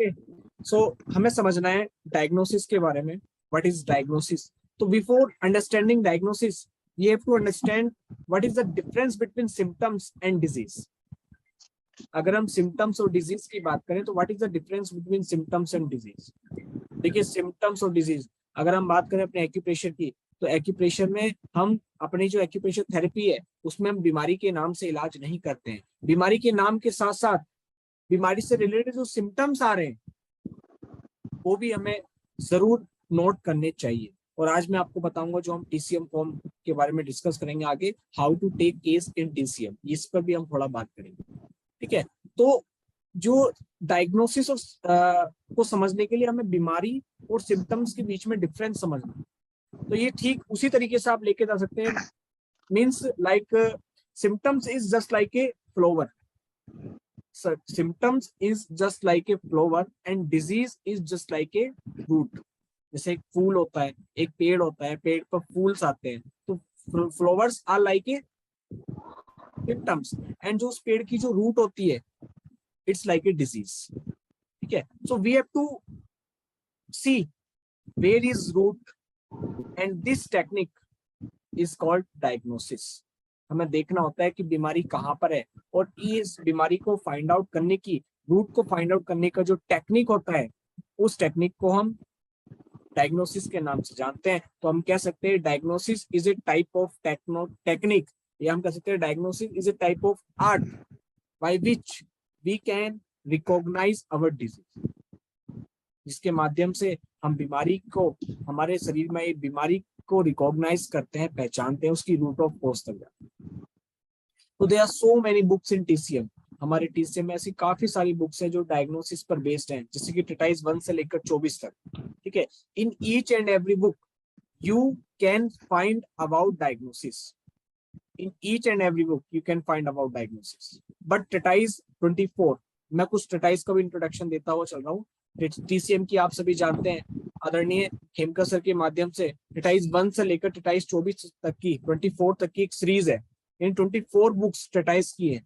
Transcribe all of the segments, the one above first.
Okay, सो हमें समझना है डायग्नोसिस के बारे में। What is diagnosis? तो before understanding diagnosis you have to understand what is the difference between symptoms and disease. अगर हम सिम्टम्स और डिजीज की बात करें तो what is the difference between symptoms and disease? देखिए, सिम्टम्स और डिजीज, अगर हम बात करें अपने एक्यूप्रेशर की, तो एक्यूप्रेशर में हम अपनी जो एक्यूप्रेशर थेरेपी है उसमें हम बीमारी के नाम से इलाज नहीं करते हैं। बीमारी के नाम के साथ साथ बीमारी से रिलेटेड जो सिम्टम्स आ रहे हैं वो भी हमें जरूर नोट करने चाहिए। और आज मैं आपको बताऊंगा जो हम टीसीएम फॉर्म के बारे में डिस्कस करेंगे आगे, how to take case in TCM, इस पर भी हम थोड़ा बात करेंगे। ठीक है, तो जो डायग्नोसिस को समझने के लिए हमें बीमारी और सिम्टम्स के बीच में डिफरेंस समझना, तो ये ठीक उसी तरीके से आप लेके जा सकते हैं। Means like symptoms is just like a flower, symptoms is just like a flower and disease is just like a root. जैसे एक फूल होता है, एक पेड़ होता है, पेड़ पर फूल्स आते हैं, तो flowers are like a symptoms, and जो उस पेड़ की जो रूट होती है इट्स लाइक ए डिजीज। ठीक है, so we have to see where is root and this technique is called diagnosis. हमें देखना होता है कि बीमारी कहाँ पर है, और इस बीमारी को फाइंड आउट करने की, रूट को फाइंड आउट करने का जो टेक्निक होता है उस टेक्निक को हम डायग्नोसिस के नाम से जानते हैं। तो हम कह सकते हैं diagnosis is a type of technique, या हम कह सकते हैं diagnosis is a type of art by which we can recognise our disease, जिसके माध्यम से हम बीमारी को, हमारे शरीर में एक बीमारी को रिकॉग्नाइज करते हैं, पहचानते हैं, उसकी रूट ऑफ कॉज तक जाते हैं। तो there are so many books in TCM. हमारे टीसीएम में ऐसी काफी सारी बुक्स हैं जो डायग्नोसिस पर बेस्ड हैं, जैसे कि ट्रीटाइज 1 से लेकर 24 तक। ठीक है, in each and every book you can find about diagnosis. In each and every book you can find about diagnosis. But treatise 24, मैं कुछ ट्रीटाइज का भी इंट्रोडक्शन देता हुआ चल रहा हूँ। टीसीएम की आप सभी जानते हैं, आदरणीय खेमका सर के माध्यम से ट्रीटाइज 1 से लेकर ट्रीटाइज 24 तक की, 24 तक की एक सीरीज है। इन 24 बुक्स ट्रीटाइज की है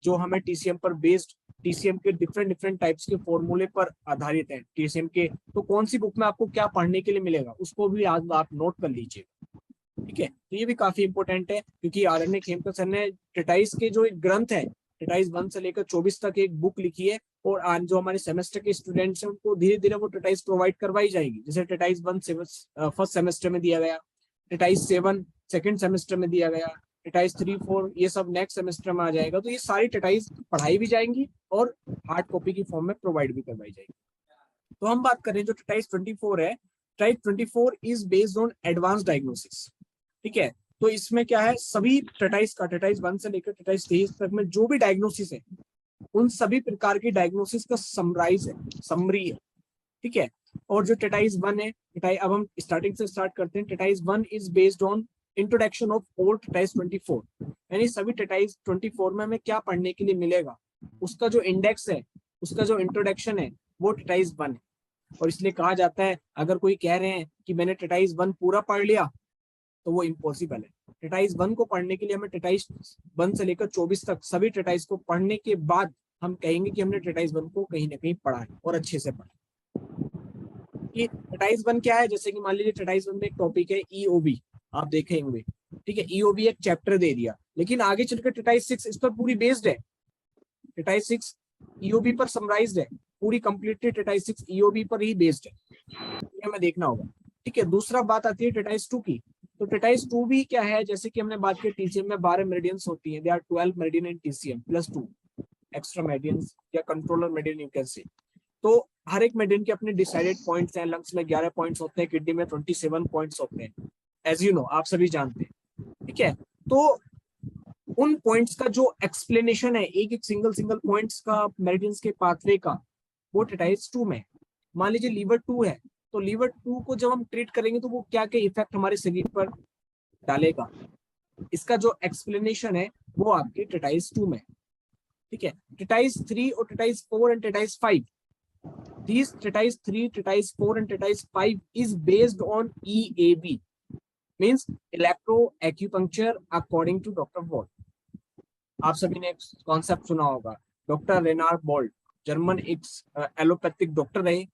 जो हमें टीसीएम पर बेस्ड, टीसीएम के डिफरेंट टाइप्स के फॉर्मूले पर आधारित है टीसीएम के। तो कौन सी बुक में आपको क्या पढ़ने के लिए मिलेगा उसको भी आज आप नोट कर लीजिए। ठीक है, तो ये भी काफी इंपॉर्टेंट है, क्योंकि आदरणीय खेमका सर ने ट्रीटाइज के जो एक ग्रंथ है, ट्रीटाइज 1 से लेकर 24 तक एक बुक लिखी है, और आज जो हमारे सेमेस्टर के स्टूडेंट्स हैं उनको धीरे धीरे वो ट्रीटाइज प्रोवाइड करवाई जाएगी। जैसे ट्रीटाइज 1 फर्स्ट सेमेस्टर में दिया गया, ट्रीटाइज 7 सेकंड सेमेस्टर में दिया गया, ट्रीटाइज 3, 4 ये सब नेक्स्ट सेमेस्टर में आ जाएगा। तो ये सारी ट्रीटाइज पढ़ाई भी जाएंगी और हार्ड कॉपी की फॉर्म में प्रोवाइड भी करवाई जाएगी। तो हम बात करें जो ट्रीटाइज 24 है, treatise 24 is based on advance diagnosis. ठीक है, तो इसमें क्या है, सभी ट्रीटाइज का, ट्रीटाइज 1 से लेकर ट्रीटाइज 23 तक में जो भी डायग्नोसिस है उन सभी प्रकार की डायग्नोसिस का समराइज है, समरी है। ठीक है, और जो ट्रीटाइज 1 है, अब हम स्टार्टिंग से स्टार्ट करते हैं। Treatise 1 is based on introduction of all treatise 24, यानी सभी ट्रीटाइज 24 में हमें क्या पढ़ने के लिए मिलेगा, उसका जो इंडेक्स है, उसका जो इंट्रोडक्शन है वो ट्रीटाइज 1 है। और इसलिए कहा जाता है, अगर कोई कह रहे हैं कि मैंने ट्रीटाइज 1 पूरा पढ़ लिया तो वो इम्पॉसिबल है। ट्रीटाइज 1 को पढ़ने के लिए हमें ट्रीटाइज 1 से लेकर 24 तक सभी ट्रीटाइज को पढ़ने के बाद हम कहेंगे कि हमने ट्रीटाइज 1 को कहीं ना कहीं पढ़ा है और अच्छे से पढ़ा। ये ट्रीटाइज 1 क्या है, जैसे कि मान लीजिए ट्रीटाइज 1 में एक टॉपिक है ईओबी, आप देखे होंगे। ठीक है, ईओबी एक चैप्टर दे दिया, लेकिन आगे चलकर ट्रीटाइज 6 इस पर पूरी बेस्ड है। ट्रीटाइज 6 ईओबी पर समराइज्ड है, पूरी कंप्लीटली ट्रीटाइज 6 ईओबी पर ही बेस्ड है, ये हमें देखना होगा। ठीक है, दूसरा बात आती है ट्रीटाइज 2 की। तो ट्रीटाइज 2 भी क्या है, जैसे कि हमने बात की टीसीएम में 12 मेरिडियंस होती हैं, they are 12 meridian in TCM plus 2 extra meridians या controller meridian you can say. तो हर एक मेरिडियन के अपने डिसाइडेड पॉइंट्स हैं। लंग्स में 11 पॉइंट्स होते हैं, किडनी में 27 पॉइंट्स होते हैं, एज यू नो, आप सभी जानते हैं। ठीक है, तो उन पॉइंट्स का जो एक्सप्लेनेशन है, एक एक सिंगल पॉइंट्स का मेरिडियंस के पाथवे का, वो ट्रीटाइज 2 में। मान लीजिए लीवर 2 है, तो लीवर 2 को जब हम ट्रीट करेंगे तो वो क्या क्या इफेक्ट हमारे शरीर पर डालेगा, इसका जो एक्सप्लेनेशन है वो आपके ट्रीटाइज 2 में। ठीक है, ट्रीटाइज 3 और treatise 4 and treatise 5, these treatise 3, treatise 4 and treatise 5 is based on EAB, means electroacupuncture according to Dr. Wall। आप सभी ने कॉन्सेप्ट सुना होगा, डॉक्टर रेनार्ड बोल्ट। जर्मन एक एलोपैथिक डॉक्टर रहे।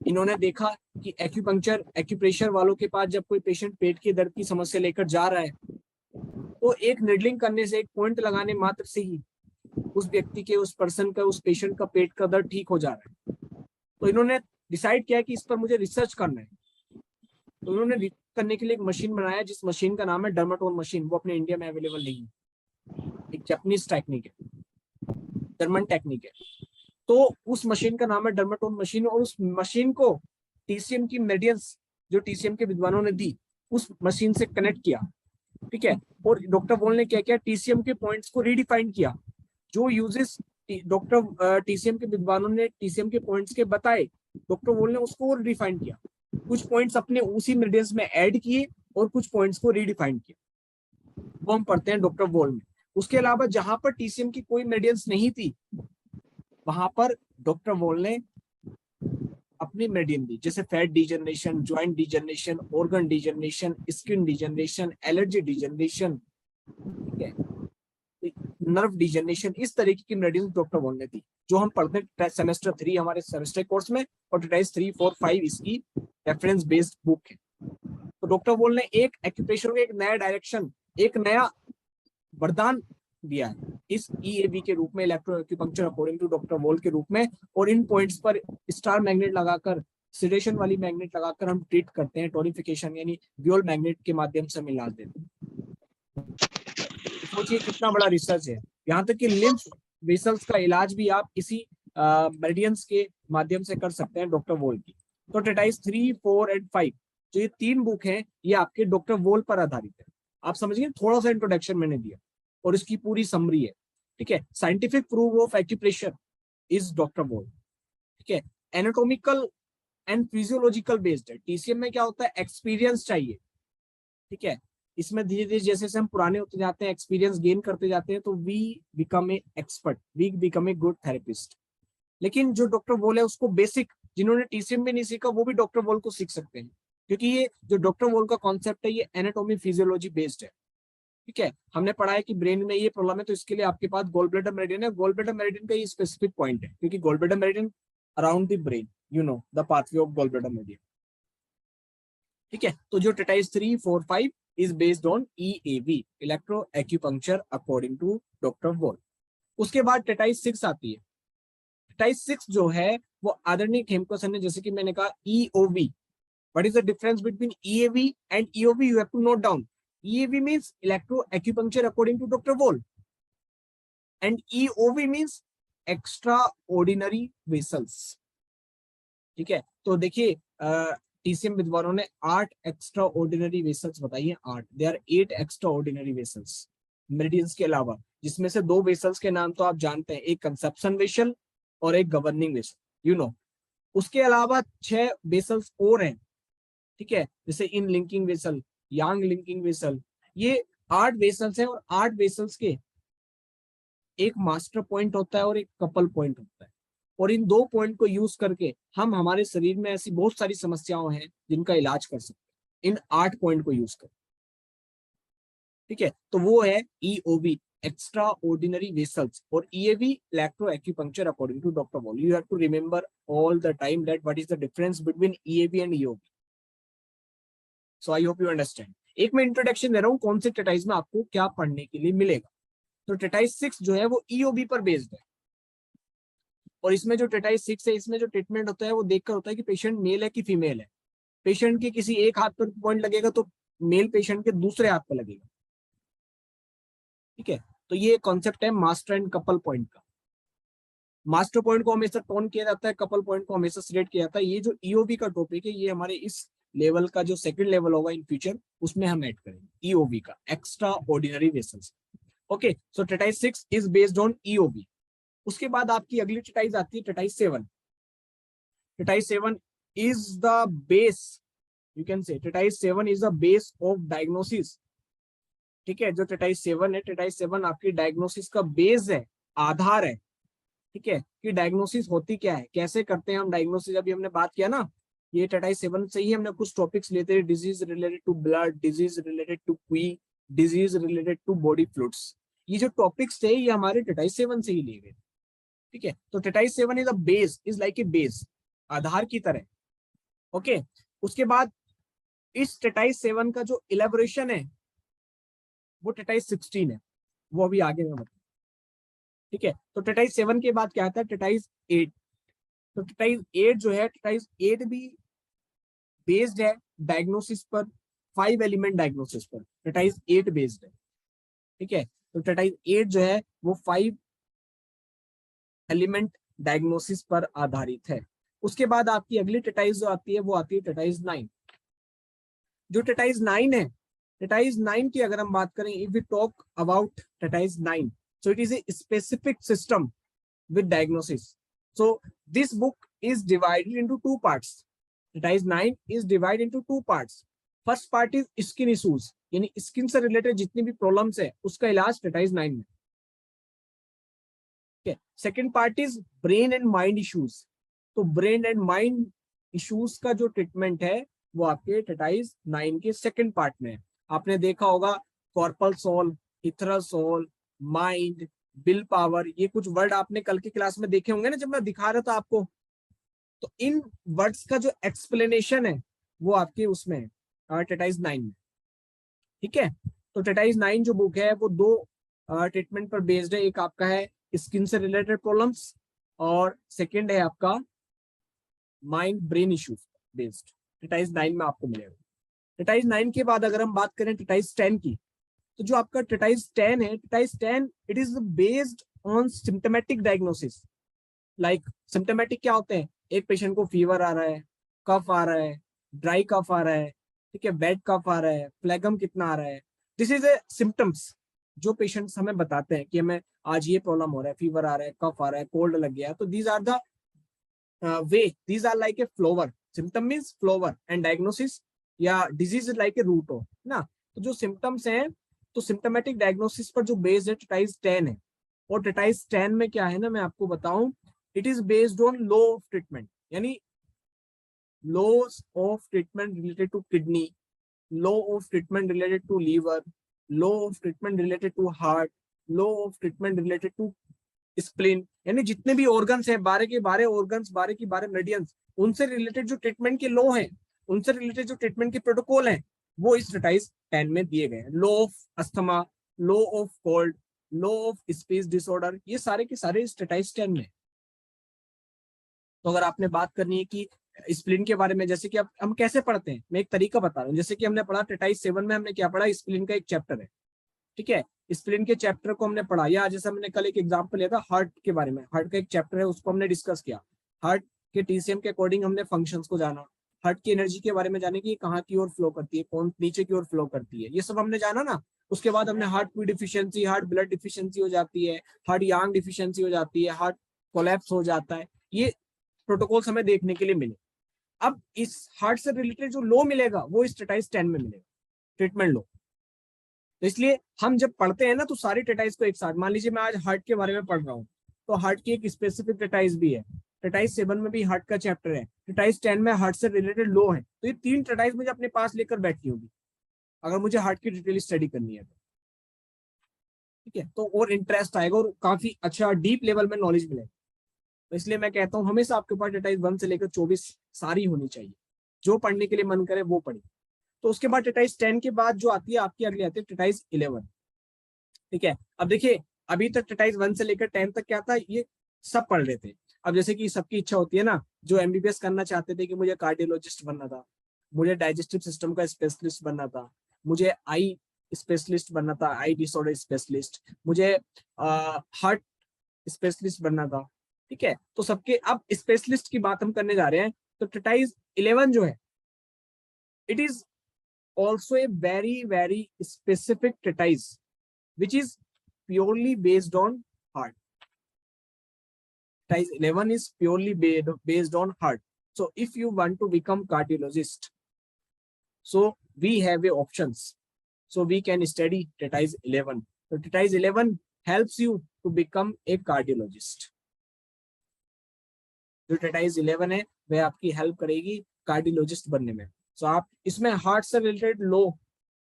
इन्होंने देखा कि एक्यूपंक्चर एक्यूप्रेशर वालों के पास जब कोई पेशेंट पेट की दर्द की समस्या लेकर जा रहा है तो एक निडलिंग करने से, एक पॉइंट लगाने मात्र से ही उस व्यक्ति के, उस पर्सन का, उस पेशेंट का पेट का दर्द ठीक हो जा रहा है। तो इन्होंने डिसाइड किया कि इस पर मुझे रिसर्च करना है। तो इन्होंने रिसर्च करने के लिए एक मशीन बनाया जिस मशीन का नाम है डर्माटोल मशीन। वो अपने इंडिया में अवेलेबल नहीं है, एक जापानीज टेक्निक है, जर्मन टेक्निक है। तो उस मशीन का नाम है डर्माटोल मशीन, और उस मशीन को टीसीएम की मेडियंस जो टीसीएम के विद्वानों ने दी उस मशीन से कनेक्ट किया, ठीक है। और डॉक्टर वोल ने क्या किया, टीसीएम के पॉइंट्स को रीडिफाइन किया। जो यूजेस डॉक्टर टीसीएम के विद्वानों ने टीसीएम के पॉइंट्स के बताए, डॉक्टर वोल ने उसको रिडिफाइन किया। कुछ पॉइंट्स अपने उसी मेडियंस में ऐड किए और कुछ पॉइंट्स को रीडिफाइन किया। वो हम पढ़ते हैं डॉक्टर वोल में। उसके अलावा जहां पर टीसीएम की कोई मेडियंस नहीं थी वहां पर डॉक्टर वोल ने अपनी मेडियन दी, जैसे fat degeneration, joint degeneration, organ degeneration, skin degeneration, allergy degeneration, ठीक है, नर्व डिजनरेशन। इस तरीके की मेडिसिन डॉक्टर वोल ने दी, जो हम पढ़ते हैं सेमेस्टर 3 हमारे सेमेस्टर कोर्स में, और ट्रेटाइज 3, 4, 5 इसकी रेफरेंस बेस्ड बुक है। तो डॉक्टर वोल ने एक एक्यूप्रेशर को एक नया डायरेक्शन, एक नया वरदान दिया है इस ईएवी के रूप में, electro acupuncture according to doctor Voll के रूप में। और इन पॉइंट्स पर स्टार मैग्नेट लगाकर, सिडेशन वाली मैग्नेट लगाकर हम ट्रीट करते हैं, टोनिफिकेशन यानी व्योल मैग्नेट के माध्यम से हम इलाज देते हैं। सोचिए कितना बड़ा रिसर्च है। यहाँ तक कि लिम्फ वेसल्स का इलाज भी आप इसी मेरिडियंस के माध्यम से कर सकते हैं डॉक्टर वोल की। तो ट्रेटाइज 3, 4 एंड 5 जो ये 3 बुक हैं ये आपके डॉक्टर वोल पर आधारित है। आप समझिए, थोड़ा सा इंट्रोडक्शन मैंने दिया और इसकी पूरी समरी है, ठीक है। Scientific proof of acupressure is doctor Voll, ठीक है। एनाटॉमिकल एंड फिजियोलॉजिकल बेस्ड है। टीसीएम में क्या होता है, एक्सपीरियंस चाहिए, ठीक है। इसमें धीरे धीरे जैसे जैसे हम पुराने होते जाते हैं, एक्सपीरियंस गेन करते जाते हैं, तो we become a expert, we become a good therapist. लेकिन जो डॉक्टर वोल है उसको बेसिक, जिन्होंने टीसीएम भी नहीं सीखा वो भी डॉक्टर वोल को सीख सकते हैं, क्योंकि ये जो डॉक्टर वोल का कॉन्सेप्ट है ये एनाटॉमी फिजियोलॉजी बेस्ड है, ठीक है। हमने पढ़ा है कि ब्रेन में ये प्रॉब्लम है तो इसके लिए आपके पास गोल ब्लैडर मेरिडियन है। गोल ब्लैडर मेरिडियन का ये स्पेसिफिक पॉइंट है, क्योंकि gall bladder meridian around the brain, you know the pathway of gall bladder meridian, ठीक है। तो जो treatise 3, 4, 5 is based on EAV, electro acupuncture according to doctor Voll. उसके बाद ट्रेटाइज 6 आती है। ट्रेटाइज 6 जो है वो आदरणीय खेमको सर ने, जैसे कि मैंने कहा, EOV. What is the difference between EAV and EOV? You have to note down. EAV means electro acupuncture according to doctor Voll, and EOV means extra ordinary vessels, ठीक है। तो देखिए टीसीएम विद्वानों ने 8 एक्स्ट्रा ऑर्डिनरी वेसल्स बताई हैं। 8, they are 8 extra ordinary vessels meridians के अलावा, जिसमें से 2 वेसल्स के नाम तो आप जानते हैं, एक कंसेप्शन वेसल और एक गवर्निंग वेसल, यू नो। उसके अलावा 6 वेसल्स और हैं, ठीक है, जैसे इन लिंकिंग वेसल, यांग लिंकिंग वेसल। ये 8 वेसल्स हैं, और 8 वेसल्स के एक मास्टर पॉइंट होता है और एक कपल पॉइंट होता है। और इन 2 पॉइंट को यूज करके हम हमारे शरीर में ऐसी बहुत सारी समस्याओं हैं जिनका इलाज कर सकते हैं इन 8 पॉइंट को यूज कर, ठीक है। तो वो है ईओवी, एक्स्ट्रा ऑर्डिनरी वेसल्स, और EAV, electro acupuncture according to doctor Voll. You have to remember all the time that what is the difference between EAV and EOV. So I hope you understand. एक मैं introduction दे रहा हूँ कौन से ट्रेटाइज में आपको क्या पढ़ने के लिए मिलेगा। तो ट्रेटाइज 6 जो है वो ईओवी पर बेस्ड है, और इसमें जो ट्रेटाइज 6 है इसमें जो ट्रीटमेंट होता है वो देखकर होता है कि पेशेंट मेल है कि फीमेल है। पेशेंट के किसी एक हाथ पर पॉइंट लगेगा तो मेल पेशेंट के दूसरे हाथ पर लगेगा, ठीक है। तो ये कॉन्सेप्ट है मास्टर एंड कपल पॉइंट का। मास्टर पॉइंट को हमेशा टोन किया जाता है, कपल पॉइंट को हमेशा सिलेक्ट किया जाता है। ये जो ईओवी का टॉपिक है ये हमारे इस लेवल का जो सेकंड लेवल होगा इन फ्यूचर उसमें हम ऐड करेंगे ईओवी का, extra ordinary vessels. Okay, so treatise 6 is based on EOV. उसके बाद आपकी अगली ट्रेटाइज आती है ट्रेटाइज 7। ट्रेटाइज 7 is the base, you can say ट्रेटाइज 7 is the base of diagnosis, ठीक है। जो ट्रेटाइज 7 है, ट्रेटाइज 7 आपकी डायग्नोसिस का बेस है, आधार है, ठीक है, कि डायग्नोसिस होती क्या है, कैसे करते हैं हम डायग्नोसिस। अभी हमने बात किया ना, ये ट्रेटाइज 7 से ही हमने कुछ टॉपिक्स लेते हैं, disease related to blood, disease related to qi, disease related to body fluids. ये जो टॉपिक्स थे ये हमारे ट्रेटाइज 7 से ही लिए गए, ठीक है, तो treatise 7 is a base, is like a base, आधार की तरह। ओके, उसके बाद इस टेटाइज 7 का जो इलेबोरेशन है वो टेटाइज 16 है, वो अभी आगे मैं बताऊं। ठीक है, तो टेटाइज 7 के बाद क्या आता है, टेटाइज 8। तो टेटाइज 8 जो है, टेटाइज 8 भी बेस्ड है डायग्नोसिस पर, 5 एलिमेंट डायग्नोसिस पर टेटाइज 8 बेस्ड है। ठीक है, तो टेटाइज 8 जो है वो 5 एलिमेंट डायग्नोसिस पर आधारित है। उसके बाद आपकी अगली टेटाइज जो आती है वो आती है टेटाइज 9। जो टेटाइज 9 है, टेटाइज 9 की अगर हम बात करें, if we talk about treatise 9, so it is a specific system with diagnosis. So this book is divided into two parts. Tetase 9 is divided into two parts. First part is skin issues, यानी skin से related जितनी भी problems है उसका इलाज टेटाइज 9 में। ठीक है, second part is brain and mind issues. तो ब्रेन एंड माइंड इश्यूज का जो ट्रीटमेंट है वो आपके टेटाइज 9 के सेकेंड पार्ट में है। आपने देखा होगा corporeal soul, ethereal soul, mind, will power, ये कुछ वर्ड आपने कल की क्लास में देखे होंगे ना जब मैं दिखा रहा था आपको। तो इन वर्ड्स का जो एक्सप्लेनेशन है वो आपके उसमें है टेटाइज 9 में। ठीक है, तो टेटाइज 9 जो बुक है वो दो ट्रीटमेंट पर बेस्ड है। एक आपका है स्किन से रिलेटेड प्रॉब्लम्स और सेकेंड है आपका माइंड ब्रेन इश्यूज बेस्ड। टेटाइज 9 में आपको मिलेगा। टेटाइज 9 के बाद अगर हम बात करें टेटाइज 10 की, तो जो आपका टेटाइज 10 है, टेटाइज 10 it is based on symptomatic diagnosis. Like symptomatic क्या होते हैं, एक पेशेंट को फीवर आ रहा है, कफ आ रहा है, ड्राई कफ आ रहा है, ठीक है, बेड कफ आ रहा है, फ्लैगम कितना आ रहा है, दिस इज ए सिम्टम्स जो पेशेंट्स हमें बताते हैं कि हमें आज ये प्रॉब्लम हो रहा है, फीवर आ रहा है, कफ आ रहा है, कोल्ड लग गया। तो these are the way, these are like a flower. Symptom means flower and diagnosis या disease is like a root हो ना। तो जो सिम्टम्स हैं, तो सिम्टोमेटिक डायग्नोसिस पर जो बेस्ड है टेटाइज 10 है। और टेटाइज 10 में क्या है ना, मैं आपको बताऊं, it is based on law of treatment, यानी laws of treatment related to kidney, law of treatment related to liver, law of treatment related to heart, law of treatment related to spleen, यानी जितने भी organs हैं, 12 के 12 organs, 12 की 12 medians, उनसे related जो treatment के लॉ हैं, उनसे रिलेटेड जो ट्रीटमेंट के प्रोटोकॉल हैं, वो इस टेटाइज 10 में दिए गए हैं। Law of asthma, law of cold, law of space disorder, ये सारे के सारे इस टेटाइज 10 में। तो अगर आपने बात करनी है कि स्प्लिन के बारे में, जैसे कि अब हम कैसे पढ़ते हैं, मैं एक तरीका बता रहा हूँ। जैसे कि हमने पढ़ा टेटाइज 7 में, हमने क्या पढ़ा, स्प्लिन का एक चैप्टर है। ठीक है, स्प्लिन के चैप्टर को हमने पढ़ा, या जैसे हमने कल एक एग्जांपल लिया था हार्ट के बारे में, हार्ट का एक चैप्टर है उसको हमने डिस्कस किया। हार्ट के टीसीएम के अकॉर्डिंग हमने फंक्शंस को जाना, हार्ट की एनर्जी के बारे में जाने की कहाँ की ओर फ्लो करती है, कौन नीचे की ओर फ्लो करती है, ये सब हमने जाना ना। उसके बाद हमने हार्ट की डिफिशियंसी, हार्ट ब्लड डिफिशियंसी हो जाती है, हार्ट यांग डिफिशियंसी हो जाती है, हार्ट कोलैप्स हो जाता है, ये प्रोटोकॉल्स हमें देखने के लिए मिले। अब इस हार्ट से रिलेटेड जो लॉ मिलेगा वो इस टेटाइज 10 में मिलेगा, ट्रीटमेंट लॉ। तो इसलिए हम जब पढ़ते हैं ना तो सारी टेटाइज को एक साथ, मान लीजिए मैं आज हार्ट के बारे में पढ़ रहा हूँ, तो हार्ट की एक स्पेसिफिक टेटाइज भी है, टेटाइज 7 में भी हार्ट का चैप्टर है, टेटाइज 10 में हार्ट से रिलेटेड लॉ है। तो ये 3 टेटाइज मुझे अपने पास लेकर बैठनी होगी अगर मुझे हार्ट की डिटेल स्टडी करनी है तो। ठीक है, तो और इंटरेस्ट आएगा और काफी अच्छा डीप लेवल में नॉलेज मिलेगा। तो इसलिए मैं कहता हूँ हमेशा आपके पास टेटाइज 1 से लेकर 24 सारी होनी चाहिए, जो पढ़ने के लिए मन करे वो पढ़िए। तो उसके बाद टेटाइज 10 के बाद जो आती है आपकी अगली आती है टेटाइज 11। ठीक है, अब देखिए अभी तक टेटाइज 1 से लेकर 10 तक क्या था, ये सब पढ़ रहे थे। अब जैसे कि सबकी इच्छा होती है ना, जो एमबीबीएस करना चाहते थे कि मुझे कार्डियोलॉजिस्ट बनना था, मुझे डाइजेस्टिव सिस्टम का स्पेशलिस्ट बनना था, मुझे आई स्पेशलिस्ट बनना था, आई डिसऑर्डर स्पेशलिस्ट, मुझे हार्ट स्पेशलिस्ट बनना था। ठीक है, तो सबके अब स्पेशलिस्ट की बात हम करने जा रहे हैं। तो टेटाइज 11 जो है, it is also a very very specific treatise which is purely based on heart. Ties 11 is purely based on heart. So if you want to become cardiologist, so we have a options. So we can study Ties 11. So Ties 11 helps you to become a cardiologist. जो टेटाइज 11 है वह आपकी help करेगी cardiologist बनने में। सो आप इसमें heart से रिलेटेड लो,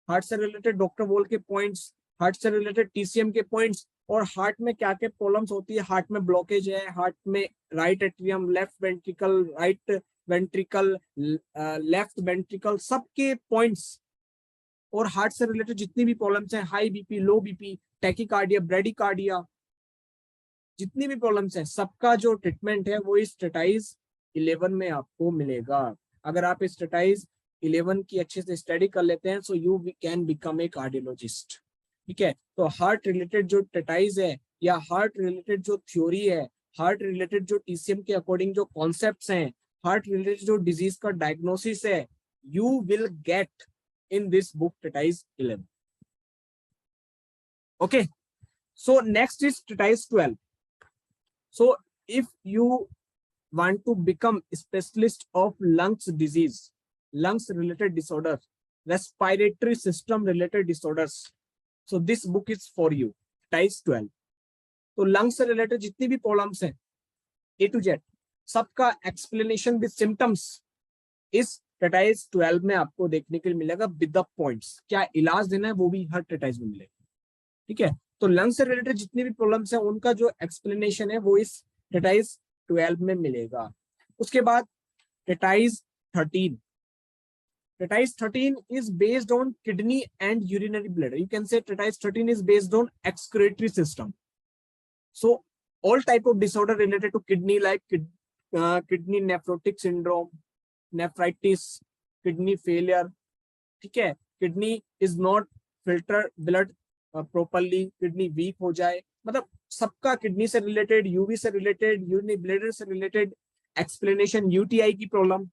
हार्ट से रिलेटेड डॉक्टर बोल के पॉइंट्स, हार्ट से रिलेटेड टीसीएम के पॉइंट्स, और हार्ट में क्या क्या प्रॉब्लम्स होती है, हार्ट में ब्लॉकेज है, हार्ट में right atrium, left ventricle, right ventricle, left ventricle, सबके पॉइंट्स और हार्ट से रिलेटेड जितनी भी प्रॉब्लम्स हैं, हाई बीपी, लो बीपी, टैकीकार्डिया, ब्रेडिकार्डिया, जितनी भी प्रॉब्लम्स हैं, सबका जो ट्रीटमेंट है वो इस स्टेटाइज 11 में आपको मिलेगा। अगर आप इस स्टेटाइज 11 की अच्छे से स्टडी कर लेते हैं, so you can become a cardiologist. ठीक है, तो हार्ट रिलेटेड जो स्टेटाइज है या हार्ट रिलेटेड जो थ्योरी है, हार्ट रिलेटेड जो टीसीएम के अकॉर्डिंग जो कॉन्सेप्ट्स हैं, हार्ट रिलेटेड जो डिजीज का डायग्नोसिस है, you will get in this book treatise 11. Okay, so next is treatise 12. So if you want to become specialist of lungs disease, lungs related disorder, respiratory system related disorders, so this book is for you, treatise 12. तो lungs से related जितनी भी problems हैं A to Z, सबका explanation with symptoms इस ट्रेटाइज 12 में आपको देखने के लिए मिलेगा विद द पॉइंट्स। क्या इलाज देना है वो भी हर ट्रेटाइज में मिलेगा। ठीक है, तो लंग से रिलेटेड जितनी भी प्रॉब्लम्स हैं उनका जो एक्सप्लेनेशन है वो इस ट्रेटाइज 12 में मिलेगा। उसके बाद ट्रेटाइज 13, ट्रेटाइज 13 is based on kidney and urinary bladder. You can say treatise 13 is based on excretory system. So all type of disorder related to kidney like kidney nephrotic syndrome, nephritis, kidney failure, ठीक है, kidney is not filter blood properly, kidney weak हो जाए, मतलब सबका kidney से related, UV से related, urinary bladder से related explanation, UTI की प्रॉब्लम,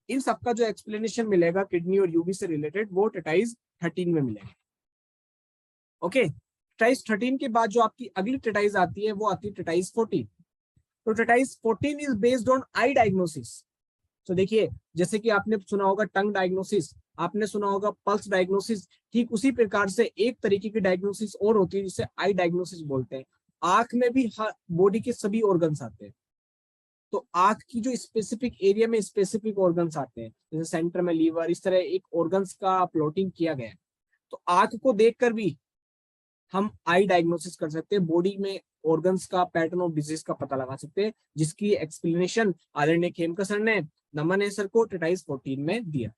इन सबका जो एक्सप्लेनेशन मिलेगा किडनी और यूवी से रिलेटेड वो ट्रेटाइज 13 में मिलेगा। ओके, ट्रेटाइज 13 के बाद जो आपकी अगली ट्रेटाइज आती है वो आती है ट्रेटाइज 14। तो ट्रेटाइज 14 is based on I diagnosis. तो देखिए, जैसे कि आपने सुना होगा टंग डायग्नोसिस, आपने सुना होगा पल्स डायग्नोसिस, ठीक उसी प्रकार से एक तरीके की डायग्नोसिस और होती है जिसे आई डायग्नोसिस बोलते हैं। आंख में भी बॉडी के सभी ऑर्गन्स आते हैं, तो आंख की जो स्पेसिफिक एरिया में स्पेसिफिक ऑर्गन्स आते हैं, जैसे सेंटर में लीवर, इस तरह एक ऑर्गन्स का प्लॉटिंग किया गया है। तो आंख को देखकर भी हम आई डायग्नोसिस कर सकते हैं, बॉडी में ऑर्गन्स का पैटर्न ऑफ डिजीज का पता लगा सकते हैं, जिसकी एक्सप्लेनेशन आदरणीय खेमका सर ने, नमन सर को ट्रेटाइज 14 में दिया।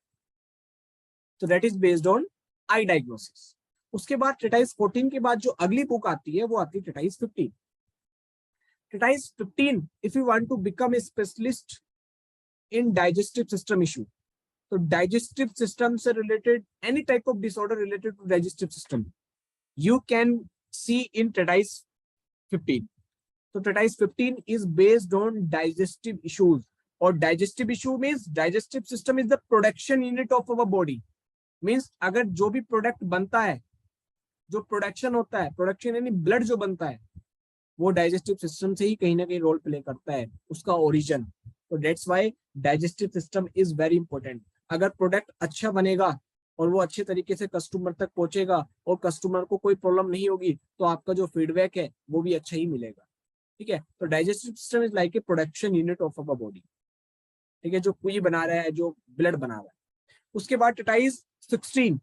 तो that is based on I diagnosis. उसके बाद ट्रेटाइज 14 के बाद जो अगली बुक आती है वो आती है treatise 15। Treatise 15, if you want to become a specialist in digestive system issue, तो डाइजेस्टिव सिस्टम से related any type of disorder related to digestive system you can see in treatise 15. So treatise 15 is based on digestive issues, or digestive issue means digestive system is the production unit of our body, means अगर जो भी product बनता है, जो production होता है, production यानी blood जो बनता है, वो डाइजेस्टिव सिस्टम से ही कहीं ना कहीं रोल प्ले करता है, उसका ओरिजिन। तो that's why digestive system is very important. अगर प्रोडक्ट अच्छा बनेगा और वो अच्छे तरीके से कस्टमर तक पहुंचेगा और कस्टमर को कोई प्रॉब्लम नहीं होगी, तो आपका जो फीडबैक है वो भी अच्छा ही मिलेगा। ठीक है, तो digestive system is like A production unit of our body. ठीक है, जो कुई बना रहा है, जो ब्लड बना रहा है। उसके बाद ट्रेटाइज 16,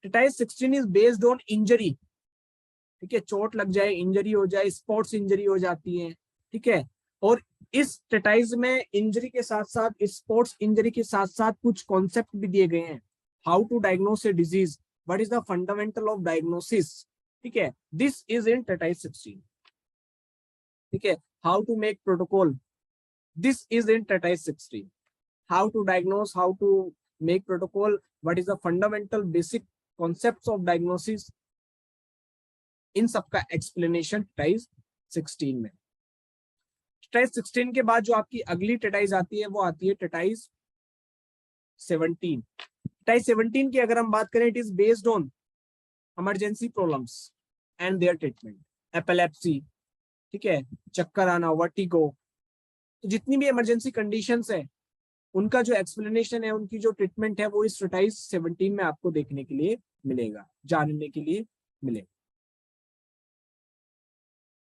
ट्रेटाइज 16 इज बेस्ड ऑन इंजरी। ठीक है, चोट लग जाए, इंजरी हो जाए, स्पोर्ट्स इंजरी हो जाती है। ठीक है, और इस ट्रेटाइज में इंजरी के साथ साथ, स्पोर्ट्स इंजरी के साथ साथ कुछ कॉन्सेप्ट भी दिए गए हैं। How to diagnose a disease, what is the fundamental of diagnosis. ठीक है, दिस इज इन ट्रेटाइज 16। ठीक है, how to make protocol, this is in treatise 16। How to diagnose, how to make protocol, what is the fundamental basic concepts of diagnosis, इन सबका explanation ट्रेटाइज 16 में। ट्रेटाइज 16 के बाद जो आपकी अगली ट्रेटाइज आती है वो आती है ट्रेटाइज 17। ट्रेटाइज 17 की अगर हम बात करें, it is based on emergency problems and their treatment, epilepsy, ठीक है, चक्कर आना, वर्टिगो, तो जितनी भी इमरजेंसी कंडीशंस है उनका जो एक्सप्लेनेशन है, उनकी जो ट्रीटमेंट है, वो इस ट्रेटाइज 17 में आपको देखने के लिए मिलेगा, जानने के लिए मिलेगा।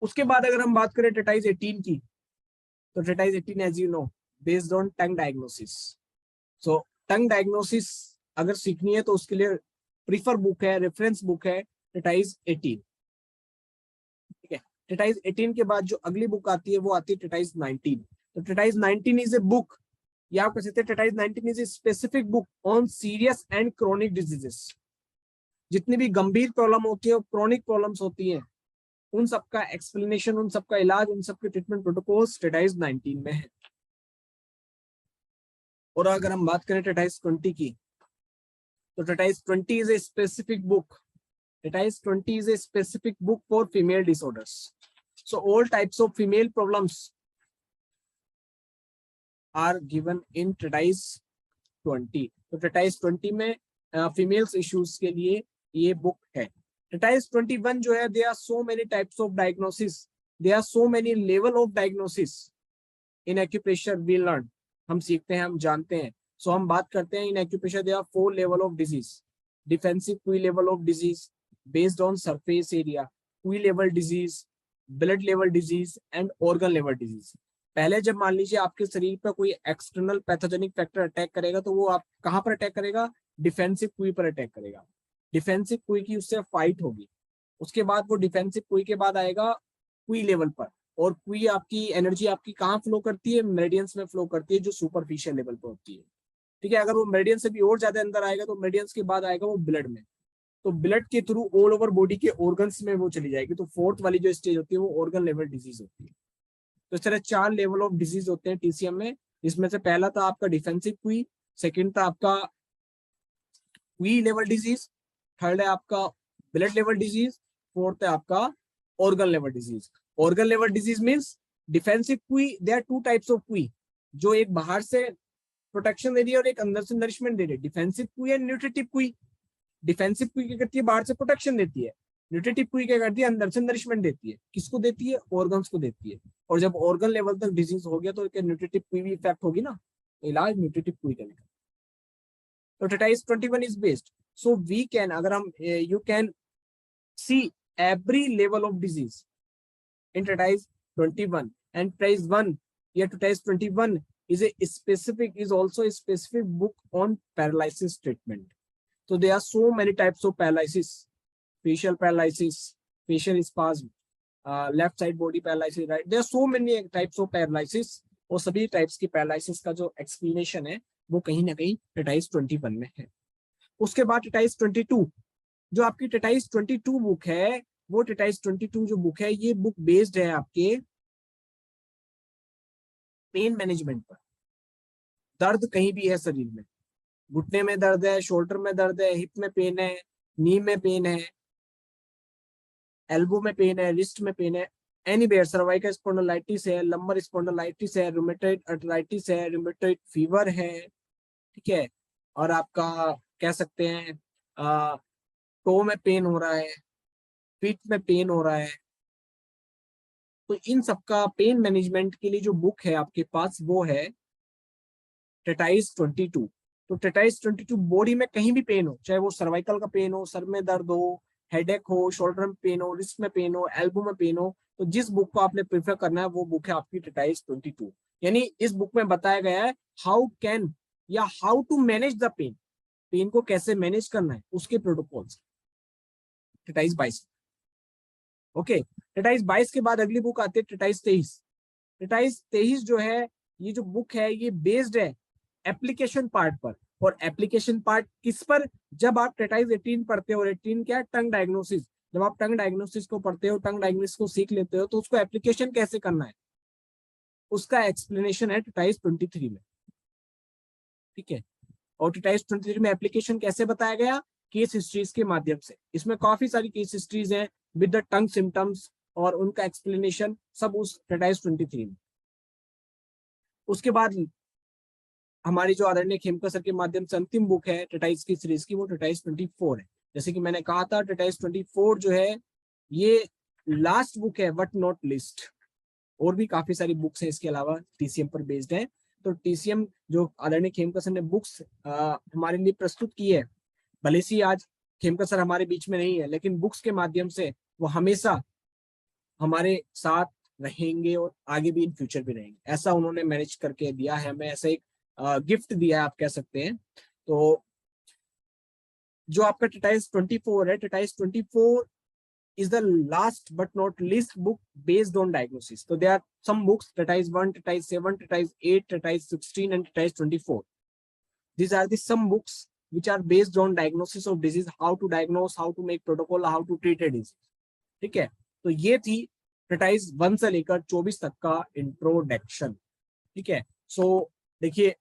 उसके बाद अगर हम बात करें ट्रेटाइज 18 की, तो treatise 18 as you know based on tongue diagnosis. So tongue diagnosis अगर सीखनी है तो उसके लिए प्रीफर बुक है, रेफरेंस बुक है ट्रेटाइज 18। ट्रेटाइज 18 के बाद जो अगली बुक आती है वो आती है ट्रेटाइज 19। तो ट्रेटाइज 19 इज ए बुक, या आप कह सकते हैं ट्रेटाइज 19 is a specific book on serious and chronic diseases. जितनी भी गंभीर प्रॉब्लम होती है, क्रोनिक प्रॉब्लम्स होती हैं, उन सबका एक्सप्लेनेशन, उन सबका इलाज, उन सबके ट्रीटमेंट प्रोटोकॉल्स ट्रेटाइज 19 में है। और अगर हम बात करें ट्रेटाइज 20 की, तो treatise 20 is a specific book. Treatise 20 is a specific book for female disorders. So all types of female problems are given in treatise 20. तो treatise 20 में females issues के लिए ये book है। treatise 21 जो है, there are so many types of diagnosis, there are so many level of diagnosis in acupressure we learn. हम सीखते हैं, हम जानते हैं। So हम बात करते हैं in acupressure there are 4 level of disease: defensive Q level of disease based on surface area, Q level disease, blood level disease and organ level disease. पहले जब मान लीजिए आपके शरीर पर कोई एक्सटर्नल पैथोजेनिक फैक्टर अटैक करेगा, तो वो आप कहां पर अटैक करेगा? डिफेंसिव क्यू पर अटैक करेगा। डिफेंसिव क्यू की उससे फाइट होगी। उसके बाद वो डिफेंसिव क्यू के बाद आएगा क्यू लेवल पर, और क्यू आपकी एनर्जी आपकी कहाँ फ्लो करती है? मेरिडियंस में फ्लो करती है, जो सुपरफिशियल लेवल पर होती है। ठीक है, अगर वो मेरिडियन से भी और ज्यादा अंदर आएगा तो मेरिडियंस के बाद आएगा वो ब्लड में, तो ब्लड के थ्रू ऑल ओवर बॉडी के ऑर्गन्स में वो चली जाएगी। तो फोर्थ वाली जो स्टेज होती है वो ऑर्गन लेवल डिजीज होती है। तो इस तरह 4 लेवल ऑफ डिजीज होते हैं टीसीएम में। इसमें से पहला था आपका डिफेंसिव क्वी, सेकंड था आपका क्वी लेवल डिजीज, थर्ड है आपका ब्लड लेवल डिजीज, फोर्थ है आपका organ level disease. Organ level disease means defensive क्वी, देयर आर 2 टाइप्स ऑफ क्वी, जो एक बाहर से प्रोटेक्शन दे रही है और एक अंदर से नरिशमेंट दे रही है। डिफेंसिव क्वी एंड न्यूट्रिटिव क्वी। डिफेंसिव क्वी क्या करती है? बाहर से प्रोटेक्शन देती है। न्यूट्रिटिव क्वी क्या करती है? अंदर से नरिशमेंट देती है। किसको देती है? ऑर्गन्स को देती है। और जब ऑर्गन लेवल तक डिजीज हो गया तो न्यूट्रिटिव क्वी भी इफेक्ट होगी ना, तो इलाज न्यूट्रिटिव क्वी का। तो treatise 21 is based, so we can, अगर हम you can see every level of disease in treatise 21 and treatise 1 या treatise 21 is also a specific book on paralysis treatment. So there are so many types of paralysis: facial paralysis, facial spasm, left side body paralysis, right? There are so many types of paralysis, और सभी types की paralysis का जो explanation है वो कहीं ना कहीं treatise 21 में है। उसके बाद treatise 22, जो आपकी treatise 22 बुक है, वो treatise 22 जो बुक है, ये बुक बेस्ड है आपके पेन मैनेजमेंट पर। दर्द कहीं भी है शरीर में, घुटने में दर्द है, शोल्डर में दर्द है, हिप में पेन है, नी में पेन है, एल्बो में पेन है, रिस्ट में पेन है, एनीवेयर, सर्वाइकल स्पॉन्डिलाइटिस है, लंबर स्पॉन्डिलाइटिस है, रूमेटॉइड आर्थराइटिस है, रूमेटॉइड फीवर है, ठीक है, और आपका कह सकते हैं टो में पेन हो रहा है, फीट में पेन हो रहा है। तो इन सबका पेन मैनेजमेंट के लिए जो बुक है आपके पास वो है ट्रेटाइज 22। तो ट्रेटाइज 22 बॉडी में कहीं भी पेन हो, चाहे वो सर्वाइकल का पेन हो, सर में दर्द हो, हेडेक हो, शोल्डर में पेन हो, रिस्ट में पेन हो, एल्बो में पेन हो, तो जिस बुक को आपने प्रेफर करना है वो बुक है आपकी ट्रेटाइज 22। यानी इस बुक में बताया गया है हाउ कैन या how to manage the pain, pain को कैसे मैनेज करना है, उसके प्रोटोकॉल्स। ट्रेटाइज 22। ओके, ट्रेटाइज 22 के बाद अगली बुक आती है ट्रेटाइज 23। ट्रेटाइज 23 जो है, ये जो बुक है ये बेस्ड है एप्लीकेशन पार्ट पर। और एप्लीकेशन पार्ट किस पर? जब आप ट्रेटाइज 18 पढ़ते हो, और 18 क्या है? टंग डायग्नोसिस। जब आप टंग डायग्नोसिस को पढ़ते हो, टंग डायग्नोसिस को सीख लेते हो, तो उसको एप्लीकेशन कैसे करना है उसका एक्सप्लेनेशन है ट्रेटाइज 23 में। ठीक है, और ट्रेटाइज 23 में एप्लीकेशन कैसे बताया गया? केस हिस्ट्रीज के माध्यम से। इसमें काफी सारी केस हिस्ट्रीज हैं विद द टंग सिम्टम्स, और उनका एक्सप्लेनेशन सब उस ट्रेटाइज 23 में। उसके बाद हमारी जो आदरणीय खेमका सर के माध्यम से अंतिम बुक है ट्रेटाइज की सीरीज की, वो ट्रेटाइज 24 है। जैसे कि मैंने कहा था, ट्रेटाइज 24 जो है ये लास्ट बुक है बट नॉट लिस्ट। और भी काफी सारी बुक्स हैं इसके अलावा टीसीएम पर बेस्ड है। तो टीसीएम जो आदरणीय खेमका सर ने बुक्स हमारे लिए प्रस्तुत की है, भले से आज खेमका सर हमारे बीच में नहीं है, लेकिन बुक्स के माध्यम से वो हमेशा हमारे साथ रहेंगे और आगे भी इन फ्यूचर भी रहेंगे। ऐसा उन्होंने मैनेज करके दिया है हमें, ऐसा एक गिफ्ट दिया है आप कह सकते हैं। तो जो आपका ट्रेटाइज 24 है, ट्रेटाइज 24 is the last but not least book based on diagnosis. So there are some books, treatise 1, treatise 7, treatise 8, treatise 16 and treatise 24. These are the some books which are based on diagnosis of disease, how to diagnose, how to make protocol, how to treat a disease. ठीक है, तो ये थी treatise 1 से लेकर 24 तक का introduction. ठीक है, सो देखिए